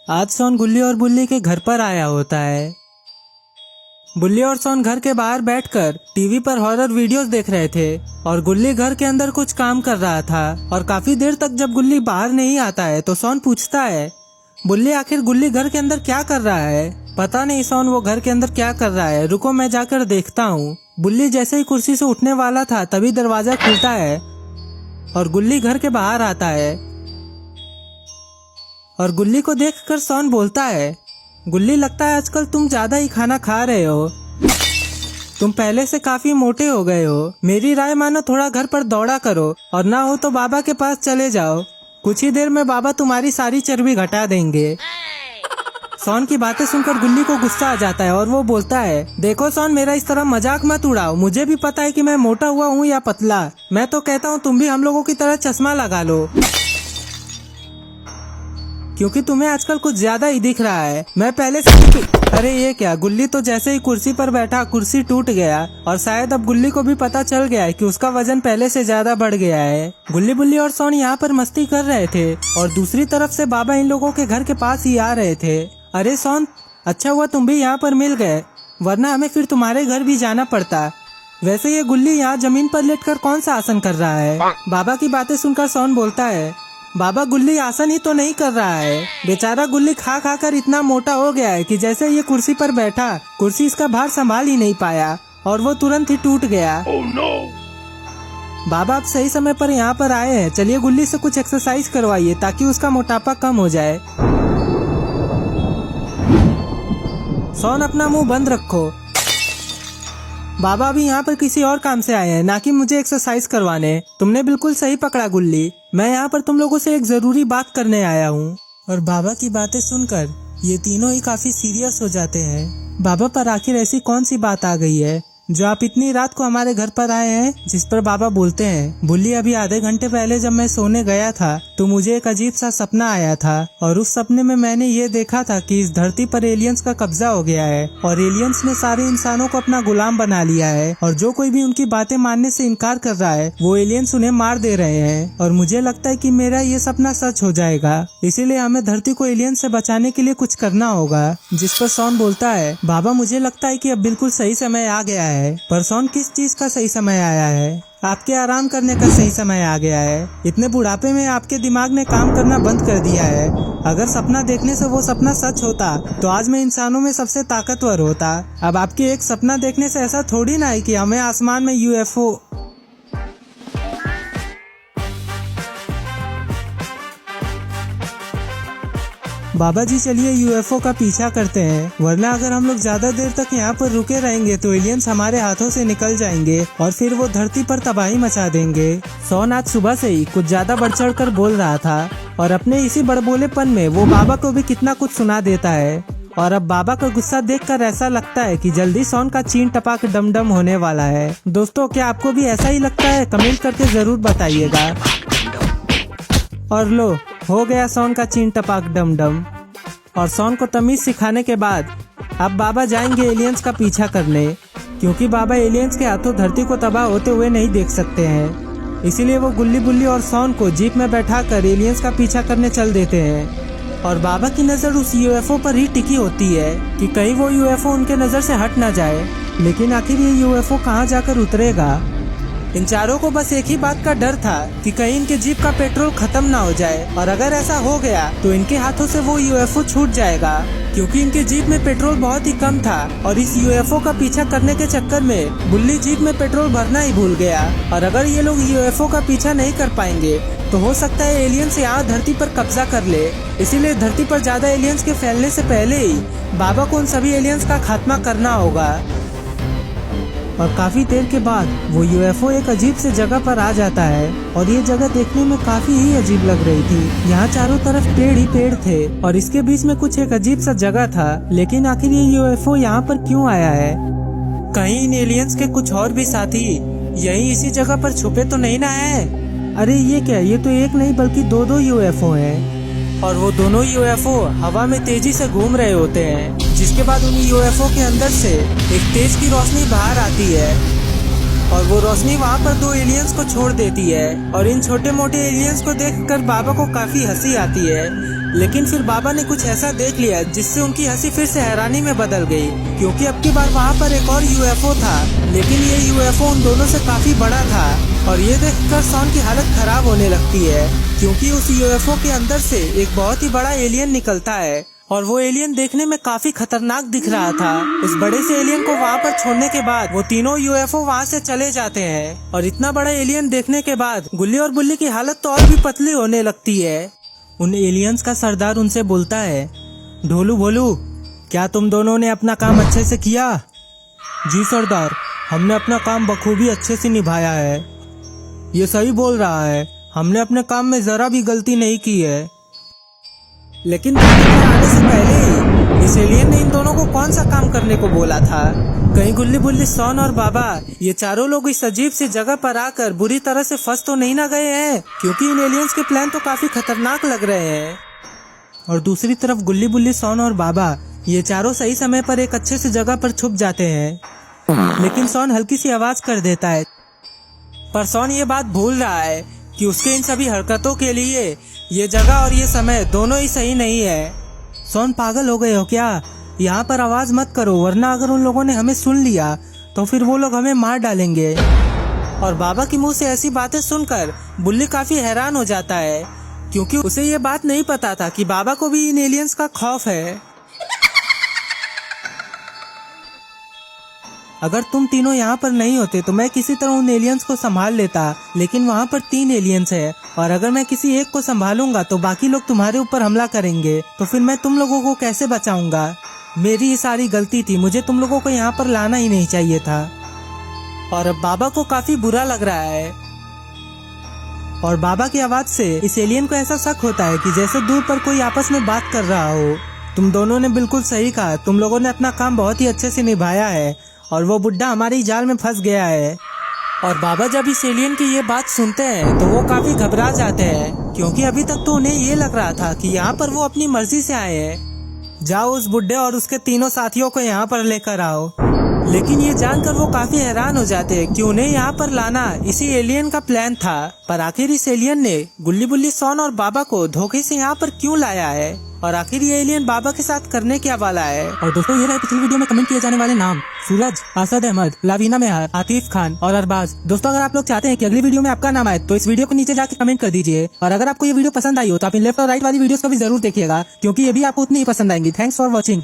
आज सोन गुल्ली और बुल्ली के घर पर आया होता है। बुल्ली और सोन घर के बाहर बैठकर टीवी पर हॉरर वीडियोस देख रहे थे और गुल्ली घर के अंदर कुछ काम कर रहा था। और काफी देर तक जब गुल्ली बाहर नहीं आता है तो सोन पूछता है, बुल्ली आखिर गुल्ली घर के अंदर क्या कर रहा है? पता नहीं सोन वो घर के अंदर क्या कर रहा है, रुको मैं जाकर देखता हूँ। बुल्ली जैसे ही कुर्सी से उठने वाला था तभी दरवाजा खुलता है और गुल्ली घर के बाहर आता है। और गुल्ली को देखकर सोन बोलता है, गुल्ली लगता है आजकल तुम ज्यादा ही खाना खा रहे हो, तुम पहले से काफी मोटे हो गए हो। मेरी राय मानो थोड़ा घर पर दौड़ा करो और ना हो तो बाबा के पास चले जाओ, कुछ ही देर में बाबा तुम्हारी सारी चर्बी घटा देंगे। सोन की बातें सुनकर गुल्ली को गुस्सा आ जाता है और वो बोलता है, देखो सोन मेरा इस तरह मजाक मत उड़ाओ, मुझे भी पता है कि मैं मोटा हुआ हूँ या पतला। मैं तो कहता हूँ तुम भी हम लोगों की तरह चश्मा लगा लो, क्योंकि तुम्हें आजकल कुछ ज्यादा ही दिख रहा है। मैं पहले से अरे ये क्या, गुल्ली तो जैसे ही कुर्सी पर बैठा कुर्सी टूट गया और शायद अब गुल्ली को भी पता चल गया है कि उसका वजन पहले से ज्यादा बढ़ गया है। गुल्ली बुल्ली और सोन यहाँ पर मस्ती कर रहे थे और दूसरी तरफ से बाबा इन लोगों के घर के पास ही आ रहे थे। अरे सोन, अच्छा हुआ तुम भी यहाँ पर मिल गए, वरना हमें फिर तुम्हारे घर भी जाना पड़ता। वैसे ये गुल्ली यहाँ जमीन पर लेटकर कौन सा आसन कर रहा है? बाबा की बातें सुनकर सोन बोलता है, बाबा गुल्ली आसन ही तो नहीं कर रहा है, बेचारा गुल्ली खा खा कर इतना मोटा हो गया है कि जैसे ये कुर्सी पर बैठा कुर्सी इसका भार संभाल ही नहीं पाया और वो तुरंत ही टूट गया। बाबा आप सही समय पर यहाँ पर आए हैं, चलिए गुल्ली से कुछ एक्सरसाइज करवाइए ताकि उसका मोटापा कम हो जाए। सोन अपना मुंह बंद रखो, बाबा भी यहाँ पर किसी और काम से आए हैं, ना कि मुझे एक्सरसाइज करवाने। तुमने बिल्कुल सही पकड़ा गुल्ली, मैं यहाँ पर तुम लोगों से एक जरूरी बात करने आया हूँ। और बाबा की बातें सुनकर ये तीनों ही काफी सीरियस हो जाते हैं। बाबा पर आखिर ऐसी कौन सी बात आ गई है जो आप इतनी रात को हमारे घर पर आए हैं? जिस पर बाबा बोलते हैं, बुल्ली अभी आधे घंटे पहले जब मैं सोने गया था तो मुझे एक अजीब सा सपना आया था और उस सपने में मैंने ये देखा था कि इस धरती पर एलियंस का कब्जा हो गया है और एलियंस ने सारे इंसानों को अपना गुलाम बना लिया है और जो कोई भी उनकी बातें मानने से इनकार कर रहा है वो एलियंस उन्हें मार दे रहे हैं। और मुझे लगता है कि मेरा ये सपना सच हो जाएगा, इसीलिए हमें धरती को एलियंस से बचाने के लिए कुछ करना होगा। जिस पर सोन बोलता है, बाबा मुझे लगता है कि अब बिल्कुल सही समय आ गया है। पर सोन किस चीज का सही समय आया है? आपके आराम करने का सही समय आ गया है। इतने बुढ़ापे में आपके दिमाग ने काम करना बंद कर दिया है। अगर सपना देखने से वो सपना सच होता तो आज मैं इंसानों में सबसे ताकतवर होता। अब आपके एक सपना देखने से ऐसा थोड़ी ना है कि हमें आसमान में यूएफओ बाबा जी चलिए यूएफओ का पीछा करते हैं, वरना अगर हम लोग ज्यादा देर तक यहाँ पर रुके रहेंगे तो एलियंस हमारे हाथों से निकल जाएंगे और फिर वो धरती पर तबाही मचा देंगे। सोन आज सुबह से ही कुछ ज्यादा बढ़ चढ़ कर बोल रहा था और अपने इसी बड़बोलेपन में वो बाबा को भी कितना कुछ सुना देता है। और अब बाबा का गुस्सा देखकर ऐसा लगता है कि जल्दी सोन का चीन टपाक डम डम होने वाला है। दोस्तों क्या आपको भी ऐसा ही लगता है? कमेंट करके जरूर बताइएगा। और लो, हो गया सोन का चीन टपाक डम डम। और सोन को तमीज सिखाने के बाद अब बाबा जाएंगे एलियंस का पीछा करने, क्योंकि बाबा एलियंस के हाथों धरती को तबाह होते हुए नहीं देख सकते हैं। इसीलिए वो गुल्ली बुल्ली और सोन को जीप में बैठाकर एलियंस का पीछा करने चल देते हैं। और बाबा की नजर उस यूएफओ पर ही टिकी होती है कि कहीं वो यूएफओ उनके नजर से हट ना जाए। लेकिन आखिर ये यूएफओ कहाँ जाकर उतरेगा? इन चारों को बस एक ही बात का डर था कि कहीं इनके जीप का पेट्रोल खत्म ना हो जाए, और अगर ऐसा हो गया तो इनके हाथों से वो यूएफओ छूट जाएगा, क्योंकि इनके जीप में पेट्रोल बहुत ही कम था। और इस यूएफओ का पीछा करने के चक्कर में बुल्ली जीप में पेट्रोल भरना ही भूल गया। और अगर ये लोग यूएफओ का पीछा नहीं कर पाएंगे तो हो सकता है एलियंस यहाँ धरती पर कब्जा कर ले। इसीलिए धरती पर ज्यादा एलियंस के फैलने से पहले ही बाबा को उन सभी एलियंस का खात्मा करना होगा। और काफी देर के बाद वो यूएफओ एक अजीब से जगह पर आ जाता है और ये जगह देखने में काफी ही अजीब लग रही थी। यहाँ चारों तरफ पेड़ ही पेड़ थे और इसके बीच में कुछ एक अजीब सा जगह था। लेकिन आखिर ये यूएफओ यहाँ पर क्यों आया है? कहीं इन एलियंस के कुछ और भी साथी यही इसी जगह पर छुपे तो नहीं ना है? अरे ये क्या, ये तो एक नहीं बल्कि दो यूएफओ हैं और वो दोनों यूएफओ हवा में तेजी से घूम रहे होते हैं। जिसके बाद उन यूएफओ के अंदर से एक तेज की रोशनी बाहर आती है और वो रोशनी वहाँ पर दो एलियंस को छोड़ देती है। और इन छोटे मोटे एलियंस को देखकर बाबा को काफी हंसी आती है लेकिन फिर बाबा ने कुछ ऐसा देख लिया जिससे उनकी हंसी फिर से हैरानी में बदल गई, क्योंकि अब की बार वहाँ पर एक और यूएफओ था, लेकिन ये यूएफओ उन दोनों से काफी बड़ा था। और ये देखकर शॉन की हालत खराब होने लगती है, क्योंकि उस यूएफओ के अंदर से एक बहुत ही बड़ा एलियन निकलता है और वो एलियन देखने में काफी खतरनाक दिख रहा था। उस बड़े से एलियन को वहाँ पर छोड़ने के बाद वो तीनों यूएफओ वहाँ से चले जाते हैं। और इतना बड़ा एलियन देखने के बाद गुल्ली और बुल्ली की हालत तो और भी पतली होने लगती है। उन एलियंस का सरदार उनसे बोलता है, ढोलू भोलू, क्या तुम दोनों ने अपना काम अच्छे से किया? जी सरदार, हमने अपना काम बखूबी अच्छे से निभाया है। ये सही बोल रहा है, हमने अपने काम में जरा भी गलती नहीं की है। लेकिन आने से पहले ही इस एलियन ने इन दोनों को कौन सा काम करने को बोला था? कहीं गुल्ली बुल्ली, शॉन और बाबा ये चारों लोग इस अजीब सी जगह पर आकर बुरी तरह से फंस तो नहीं ना गए हैं, क्योंकि इन एलियंस के प्लान तो काफी खतरनाक लग रहे हैं। और दूसरी तरफ गुल्ली बुल्ली, शॉन और बाबा ये चारों सही समय पर एक अच्छे से जगह पर छुप जाते हैं। लेकिन शॉन हल्की सी आवाज कर देता है, पर शॉन ये बात भूल रहा है कि उसके इन सभी हरकतों के लिए ये जगह और ये समय दोनों ही सही नहीं है। शॉन, पागल हो गए हो क्या? यहाँ पर आवाज मत करो, वरना अगर उन लोगों ने हमें सुन लिया तो फिर वो लोग हमें मार डालेंगे। और बाबा की मुंह से ऐसी बातें सुनकर बुल्ली काफी हैरान हो जाता है, क्योंकि उसे ये बात नहीं पता था कि बाबा को भी इन एलियंस का खौफ है। अगर तुम तीनों यहाँ पर नहीं होते तो मैं किसी तरह उन एलियंस को संभाल लेता, लेकिन वहाँ पर 3 एलियंस है और अगर मैं किसी एक को संभालूंगा तो बाकी लोग तुम्हारे ऊपर हमला करेंगे, तो फिर मैं तुम लोगों को कैसे बचाऊंगा? मेरी ही सारी गलती थी, मुझे तुम लोगों को यहाँ पर लाना ही नहीं चाहिए था। और अब बाबा को काफी बुरा लग रहा है। और बाबा की आवाज से इस एलियन को ऐसा शक होता है कि जैसे दूर पर कोई आपस में बात कर रहा हो। तुम दोनों ने बिल्कुल सही कहा, तुम लोगों ने अपना काम बहुत ही अच्छे से निभाया है और वो बुड्ढा हमारी जाल में फंस गया है। और बाबा जब इस एलियन की ये बात सुनते हैं तो वो काफी घबरा जाते हैं, क्योंकि अभी तक तो उन्हें ये लग रहा था कि यहाँ पर वो अपनी मर्जी से आए हैं। जाओ उस बुड्ढे और उसके तीनों साथियों को यहाँ पर लेकर आओ। लेकिन ये जानकर वो काफी हैरान हो जाते हैं कि उन्हें यहाँ पर लाना इसी एलियन का प्लान था। पर आखिर इस एलियन ने गुल्ली बुल्ली, शॉन और बाबा को धोखे से यहाँ पर क्यों लाया है, और आखिर ये एलियन बाबा के साथ करने क्या वाला है? और दोस्तों, ये रहे पिछली वीडियो में कमेंट किए जाने वाले नाम: सूरज, असद अहमद, लावीना मेहर, आतिफ खान और अरबाज। दोस्तों, अगर आप लोग चाहते हैं कि अगली वीडियो में आपका नाम आए तो इस वीडियो को नीचे जाकर कमेंट कर दीजिए। और अगर आपको ये वीडियो पसंद आई हो तो आप इन लेफ्ट और राइट वाली वीडियोस को भी जरूर देखिएगा, क्योंकि ये भी आपको उतनी ही पसंद आएंगी। Thanks for watching.